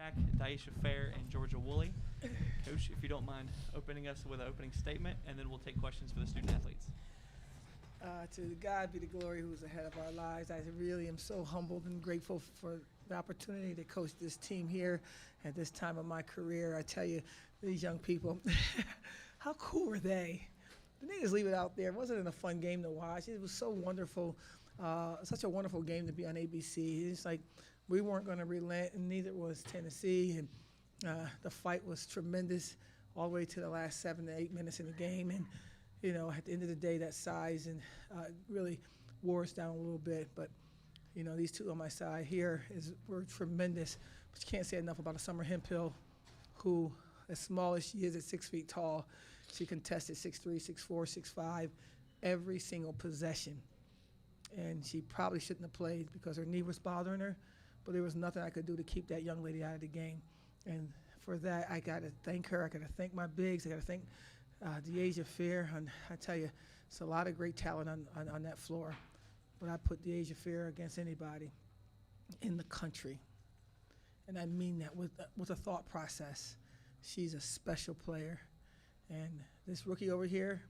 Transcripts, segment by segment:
Jack, Daisha Fair, and Georgia Woolley. Coach, if you don't mind opening us with an opening statement, and then we'll take questions for the student athletes. To God be the glory who's ahead of our lives. I really am so humbled and grateful for the opportunity to coach this team here at this time of my career. I tell you, these young people, how cool were they? Didn't they just leave it out there? Wasn't it a fun game to watch? It was so wonderful, such a wonderful game to be on ABC. It's like we weren't going to relent, and neither was Tennessee. And the fight was tremendous all the way to the last 7 to 8 minutes in the game. And you know, at the end of the day, that size and really wore us down a little bit. But, you know, these two on my side here were tremendous. But you can't say enough about a Summer Hempfield, who, as small as she is at 6 feet tall, she contested 6'3", 6'4", 6'5", every single possession. And she probably shouldn't have played because her knee was bothering her, but there was nothing I could do to keep that young lady out of the game. And for that, I got to thank her. I got to thank my bigs. I got to thank Deasia Fair. And I tell you, it's a lot of great talent on that floor. But I put Deasia Fair against anybody in the country. And I mean that with a thought process. She's a special player. And this rookie over here,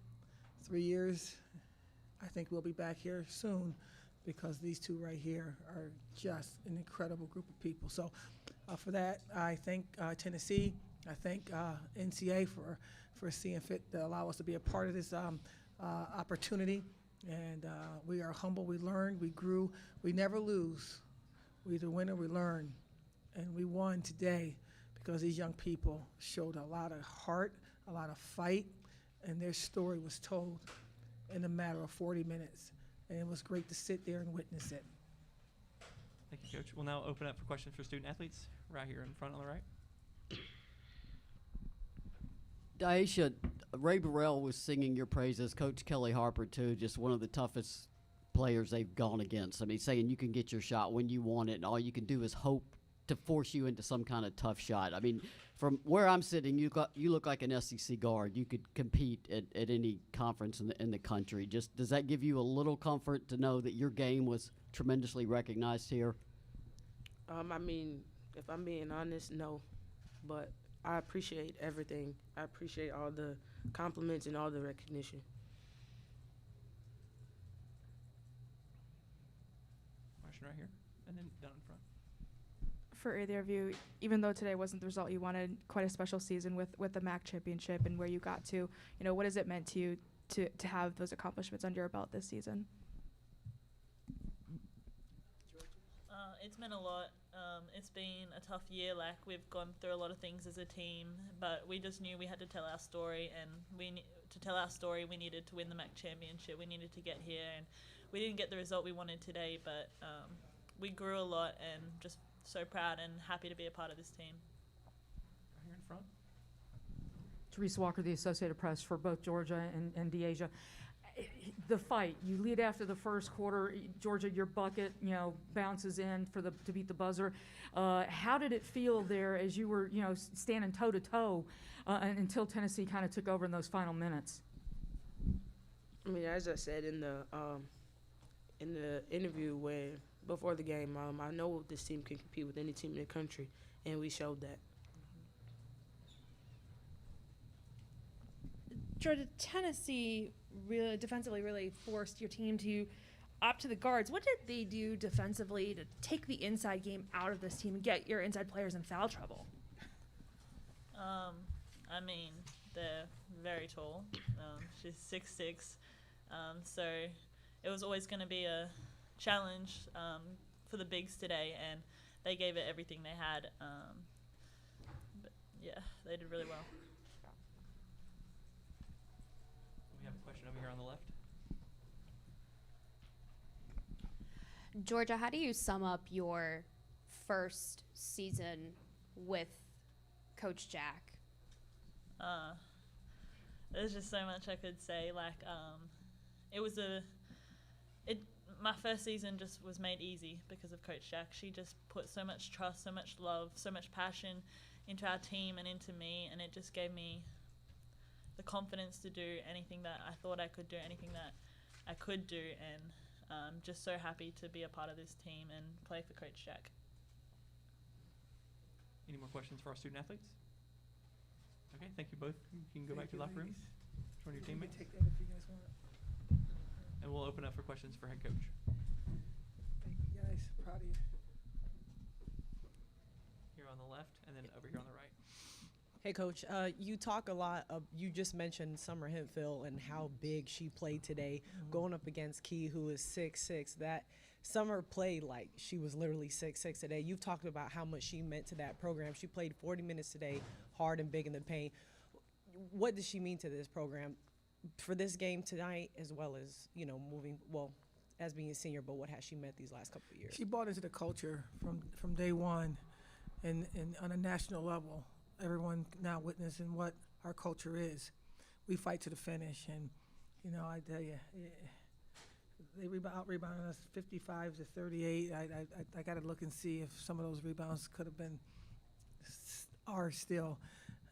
3 years, I think we'll be back here soon because these two right here are just an incredible group of people. So for that, I thank Tennessee. I thank NCAA for seeing fit to allow us to be a part of this opportunity. And we are humble. We learned. We grew. We never lose. We either win or we learn. And we won today because these young people showed a lot of heart, a lot of fight, and their story was told in a matter of 40 minutes. And it was great to sit there and witness it. Thank you, Coach. We'll now open up for questions for student athletes right here in front on the right. Daisha, Ray Burrell was singing your praises. Coach Kelly Harper, too, just one of the toughest players they've gone against. I mean, saying you can get your shot when you want it, and all you can do is hope to force you into some kind of tough shot. I mean, from where I'm sitting, you look like an SEC guard. You could compete at any conference in the country. Just does that give you a little comfort to know that your game was tremendously recognized here? I mean, if I'm being honest, no. But I appreciate everything. I appreciate all the compliments and all the recognition. Question right here, and then down in front. For either of you, even though today wasn't the result you wanted, quite a special season with the MAC championship and where you got to, you know, what has it meant to you to have those accomplishments under your belt this season? It's meant a lot. It's been a tough year. Like, we've gone through a lot of things as a team, but we just knew we had to tell our story, and to tell our story, we needed to win the MAC championship. We needed to get here, and we didn't get the result we wanted today, but we grew a lot, and just so proud and happy to be a part of this team. Right here in front. Teresa Walker, the Associated Press for both Georgia and Deasia. The fight, you lead after the first quarter. Georgia, your bucket, you know, bounces in to beat the buzzer. How did it feel there as you were, you know, standing toe to toe until Tennessee kind of took over in those final minutes? I mean, as I said in the interview before the game, I know this team can compete with any team in the country, and we showed that. Georgia, Tennessee really defensively really forced your team to opt to the guards. What did they do defensively to take the inside game out of this team and get your inside players in foul trouble? I mean, they're very tall. She's 6'6", so it was always going to be a challenge for the bigs today, and they gave it everything they had. But yeah, they did really well. We have a question over here on the left. Georgia, how do you sum up your first season with Coach Jack? There's just so much I could say. Like, my first season just was made easy because of Coach Jack. She just put so much trust, so much love, so much passion into our team and into me, and it just gave me the confidence to do anything that I thought I could do, anything that I could do, and just so happy to be a part of this team and play for Coach Jack. Any more questions for our student athletes? Okay, thank you both. You can go back to your locker rooms. Join your You can teammates. take that if you guys want. And we'll open up for questions for head coach. Thank you, guys. Proud of you. Here on the left and then over here on the right. Hey, Coach. You talk a lot. You just mentioned Summer Hempfield and how big she played today, going up against Key, who is 6'6". That Summer played like she was literally 6'6" today. You've talked about how much she meant to that program. She played 40 minutes today, hard and big in the paint. What does she mean to this program for this game tonight, as well as moving as being a senior? But what has she meant these last couple of years? She bought into the culture from day one, and on a national level. Everyone now witnessing what our culture is. We fight to the finish, and I tell you, they out-rebounded us 55 to 38. I got to look and see if some of those rebounds could have been ours still.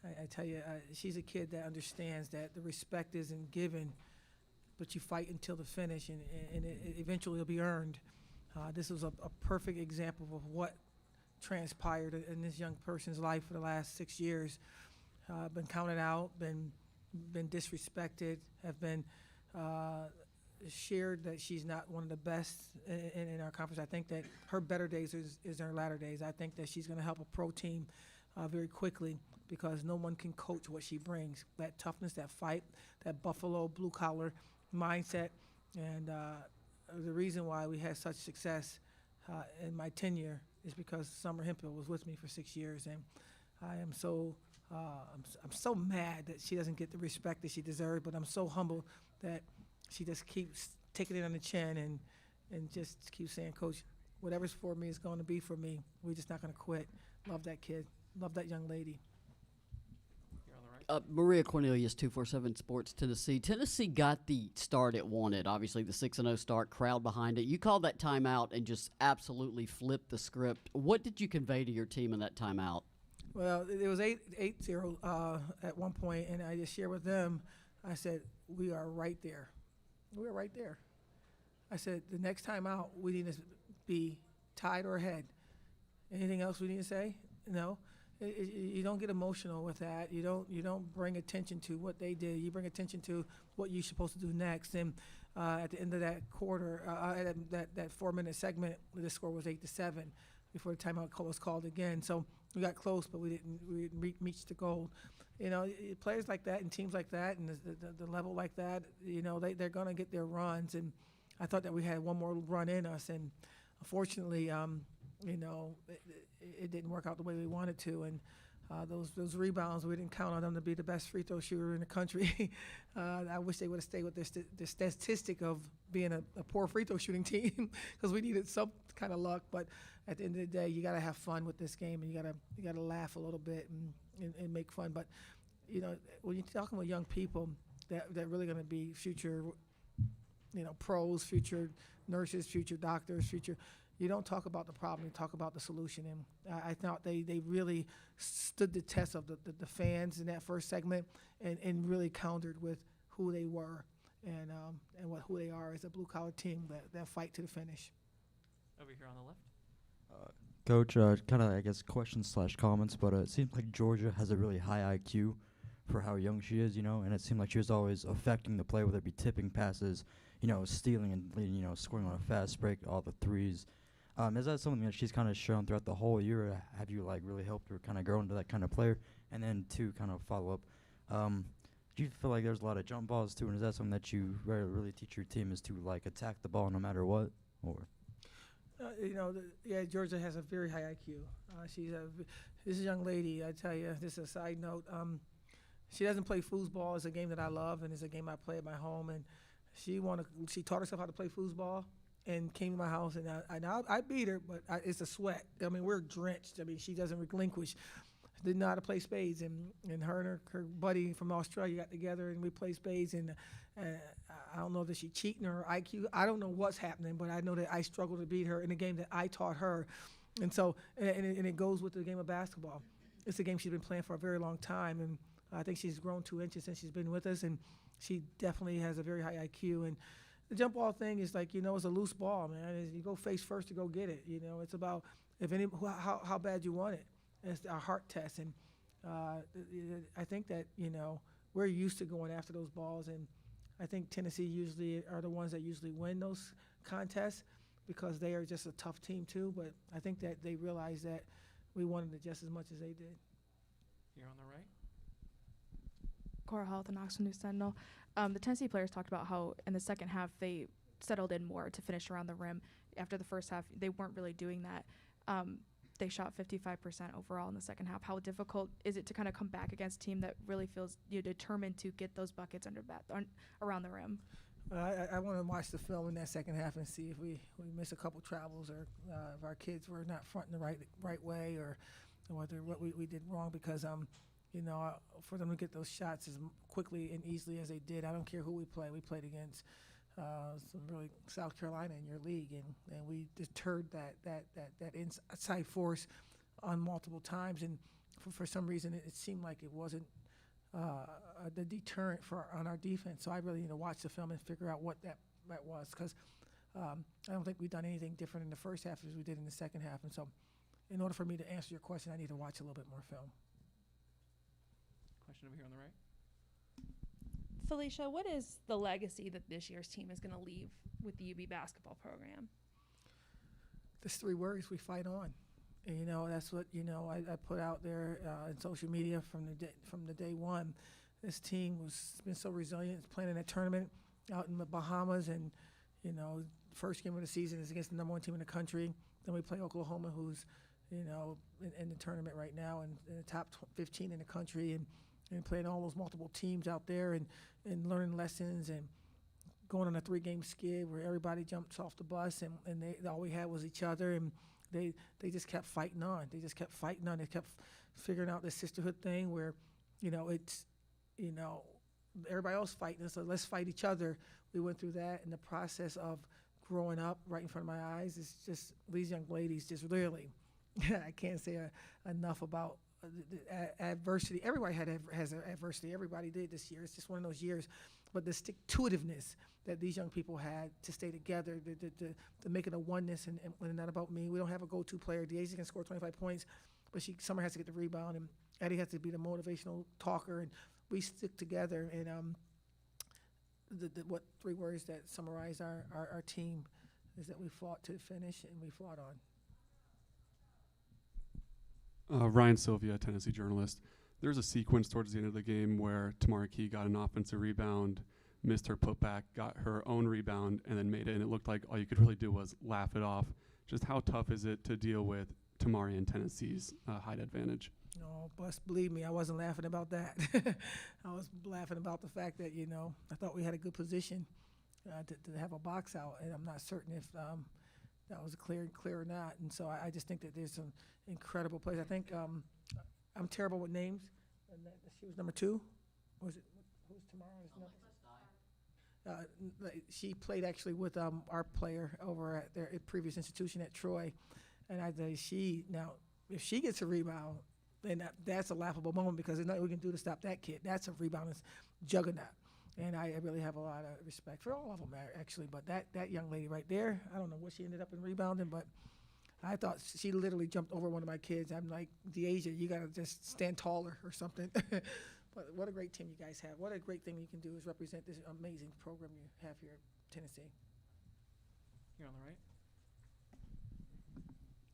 I tell you, she's a kid that understands that the respect isn't given, but you fight until the finish, and it eventually will be earned. This was a perfect example of what transpired in this young person's life for the last 6 years. Been counted out, been disrespected, have been shared that she's not one of the best in our conference. I think that her better days is her latter days. I think that she's going to help a pro team very quickly, because no one can coach what she brings. That toughness, that fight, that Buffalo blue-collar mindset. And the reason why we had such success in my tenure is because Summer Hempfield was with me for 6 years, and I am so I'm so mad that she doesn't get the respect that she deserves. But I'm so humbled that she just keeps taking it on the chin and just keeps saying, "Coach, whatever's for me is going to be for me. We're just not going to quit." Love that kid. Love that young lady. Here on the right. Maria Cornelius, 247 Sports, Tennessee. Tennessee got the start it wanted. Obviously, the 6-0 start, crowd behind it. You called that timeout and just absolutely flipped the script. What did you convey to your team in that timeout? Well, it was 8-0 at one point, and I just shared with them. I said, "We are right there. We are right there." I said, "The next time out, we need to be tied or ahead. Anything else we need to say? No." You don't get emotional with that. You don't bring attention to what they did. You bring attention to what you're supposed to do next. And at the end of that quarter, that 4-minute segment, the score was 8-7 before the timeout was called again. So we got close, but we didn't reach the goal. Players like that and teams like that and the level like that, they're gonna get their runs. And I thought that we had one more run in us, and unfortunately, it didn't work out the way we wanted to, and those rebounds, we didn't count on them to be the best free throw shooter in the country. I wish they would have stayed with their statistic of being a poor free throw shooting team, because we needed some kind of luck. But at the end of the day, you got to have fun with this game, and you got to laugh a little bit and make fun. But when you're talking with young people that really going to be future, pros, future nurses, future doctors, future. You don't talk about the problem, you talk about the solution. And I thought they really stood the test of the fans in that first segment and really countered with who they were and who they are as a blue-collar team that fight to the finish. Over here on the left. Coach, kind of, I guess, questions/comments, but it seems like Georgia has a really high IQ for how young she is, and it seemed like she was always affecting the play, whether it be tipping passes, stealing and, scoring on a fast break, all the threes. Is that something that she's kind of shown throughout the whole year? Or have you really helped her kind of grow into that kind of player? And then to kind of follow up, do you feel like there's a lot of jump balls too? And is that something that you really teach your team, is to attack the ball no matter what? Or Georgia has a very high IQ. This young lady, I tell you, this is a side note. She doesn't play foosball. It's a game that I love, and it's a game I play at my home. And she taught herself how to play foosball, and came to my house, and I beat her, but it's a sweat. I mean, we're drenched. I mean, she doesn't relinquish. Didn't know how to play spades, and her and her buddy from Australia got together, and we played spades, and I don't know that she cheating or her IQ. I don't know what's happening, but I know that I struggled to beat her in a game that I taught her. And so, and it goes with the game of basketball. It's a game she's been playing for a very long time, and I think she's grown 2 inches since she's been with us, and she definitely has a very high IQ. And the jump ball thing is it's a loose ball, man. You go face first to go get it. It's about how bad you want it. It's our heart test, and I think that we're used to going after those balls, and I think Tennessee usually are the ones that usually win those contests because they are just a tough team too. But I think that they realize that we wanted it just as much as they did. Here on the right. Cora Hall, the Knoxville News Sentinel. The Tennessee players talked about how in the second half they settled in more to finish around the rim. After the first half, they weren't really doing that. They shot 55% overall in the second half. How difficult is it to kind of come back against a team that really feels determined to get those buckets around the rim? I want to watch the film in that second half and see if we miss a couple travels or if our kids were not fronting the right way or whether what we did wrong because for them to get those shots as quickly and easily as they did, I don't care who we play. We played against some really South Carolina in your league, and we deterred that inside force on multiple times. And for some reason, it seemed like it wasn't the deterrent on our defense. So I really need to watch the film and figure out what that was because I don't think we've done anything different in the first half as we did in the second half. And so in order for me to answer your question, I need to watch a little bit more film. Question over here on the right. Felicia, what is the legacy that this year's team is going to leave with the UB basketball program? There's 3 words: we fight on. And, that's what I put out there in social media from the day one. This team been so resilient. It's playing in a tournament out in the Bahamas, and first game of the season is against the number 1 team in the country. Then we play Oklahoma, who's in the tournament right now and in the top 15 in the country, and playing all those multiple teams out there and learning lessons and going on a 3-game skid where everybody jumps off the bus and all we had was each other, and they just kept fighting on. They just kept fighting on. They kept figuring out this sisterhood thing where, it's, everybody else fighting, so let's fight each other. We went through that in the process of growing up right in front of my eyes. It's just these young ladies just really, I can't say enough about the adversity. Everybody has adversity. Everybody did this year. It's just one of those years. But the stick-to-itiveness that these young people had to stay together, to make it a oneness, and not about me. We don't have a go-to player. DeAsia can score 25 points, but Summer has to get the rebound, and Eddie has to be the motivational talker, and we stick together. And what 3 words that summarize our team is that we fought to the finish, and we fought on. Ryan Sylvia, Tennessee journalist. There's a sequence towards the end of the game where Tamara Key got an offensive rebound, missed her putback, got her own rebound, and then made it. And it looked like all you could really do was laugh it off. Just how tough is it to deal with Tamari and Tennessee's height advantage? No, believe me, I wasn't laughing about that. I was laughing about the fact that, I thought we had a good position to have a box out, and I'm not certain if that was clear or not. And so I just think that there's some incredible plays. I think I'm terrible with names. And she was number 2. Was it? Who's tomorrow's number? She played actually with our player over at their previous institution at Troy. And I say if she gets a rebound, then that's a laughable moment because there's nothing we can do to stop that kid. That's a rebounding juggernaut. And I really have a lot of respect for all of them, actually. But that young lady right there, I don't know what she ended up in rebounding, but I thought she literally jumped over one of my kids. I'm like, DeAsia, you got to just stand taller or something. But what a great team you guys have. What a great thing you can do is represent this amazing program you have here at Tennessee. Here on the right.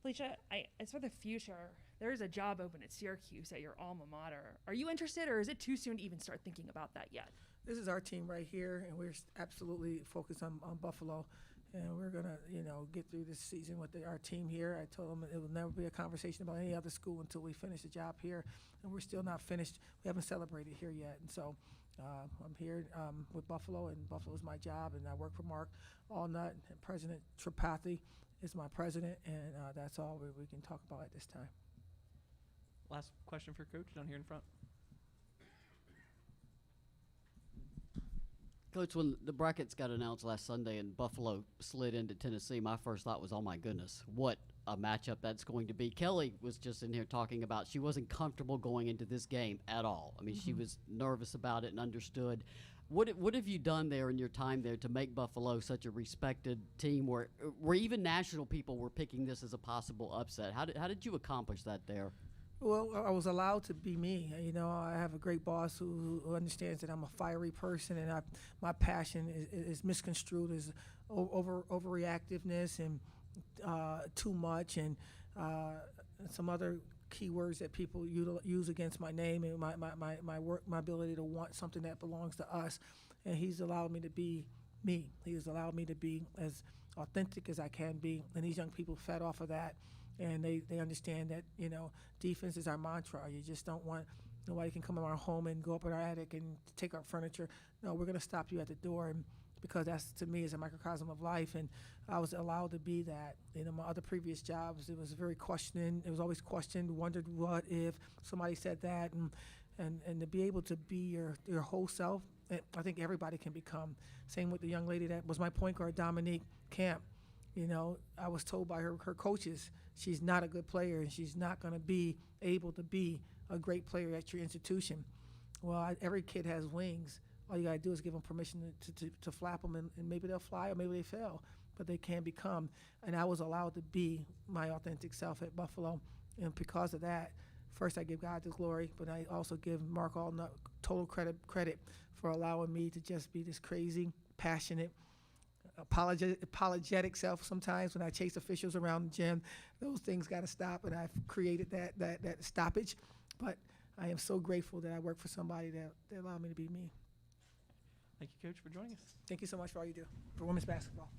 Felicia, as for the future, there is a job open at Syracuse at your alma mater. Are you interested, or is it too soon to even start thinking about that yet? This is our team right here, and we're absolutely focused on Buffalo. And we're going to, get through this season with our team here. I told them it will never be a conversation about any other school until we finish the job here. And we're still not finished. We haven't celebrated here yet. And so I'm here with Buffalo, and Buffalo's my job. And I work for Mark Allnut, and President Tripathi is my president. And that's all we can talk about at this time. Last question for Coach down here in front. Coach, when the brackets got announced last Sunday and Buffalo slid into Tennessee, my first thought was, oh, my goodness, what a matchup that's going to be. Kelly was just in here talking about she wasn't comfortable going into this game at all. I mean, she was nervous about it and understood. What have you done there in your time there to make Buffalo such a respected team where even national people were picking this as a possible upset? How did you accomplish that there? Well, I was allowed to be me. You know, I have a great boss who understands that I'm a fiery person, and my passion is misconstrued as overreactiveness and too much, and some other keywords that people use against my name and my work, my ability to want something that belongs to us. And he's allowed me to be me. He has allowed me to be as authentic as I can be, and these young people fed off of that. And they understand that, you know, defense is our mantra. You just don't want, nobody can come in our home and go up in our attic and take our furniture. No, we're going to stop you at the door, and because that's, to me, is a microcosm of life. And I was allowed to be that. You know, my other previous jobs, it was very questioning. It was always questioned, wondered what if somebody said that, and to be able to be your whole self, I think everybody can become. Same with the young lady that was my point guard, Dominique Camp. You know, I was told by her coaches, she's not a good player and she's not going to be able to be a great player at your institution. Well, every kid has wings. All you got to do is give them permission to flap them, and maybe they'll fly or maybe they fail, but they can become. And I was allowed to be my authentic self at Buffalo. And because of that, first I give God the glory, but I also give Mark Allnut total credit for allowing me to just be this crazy, passionate, apologetic self. Sometimes when I chase officials around the gym, those things got to stop, and I've created that stoppage. But I am so grateful that I work for somebody that allowed me to be me. Thank you, Coach, for joining us. Thank you so much for all you do for women's basketball.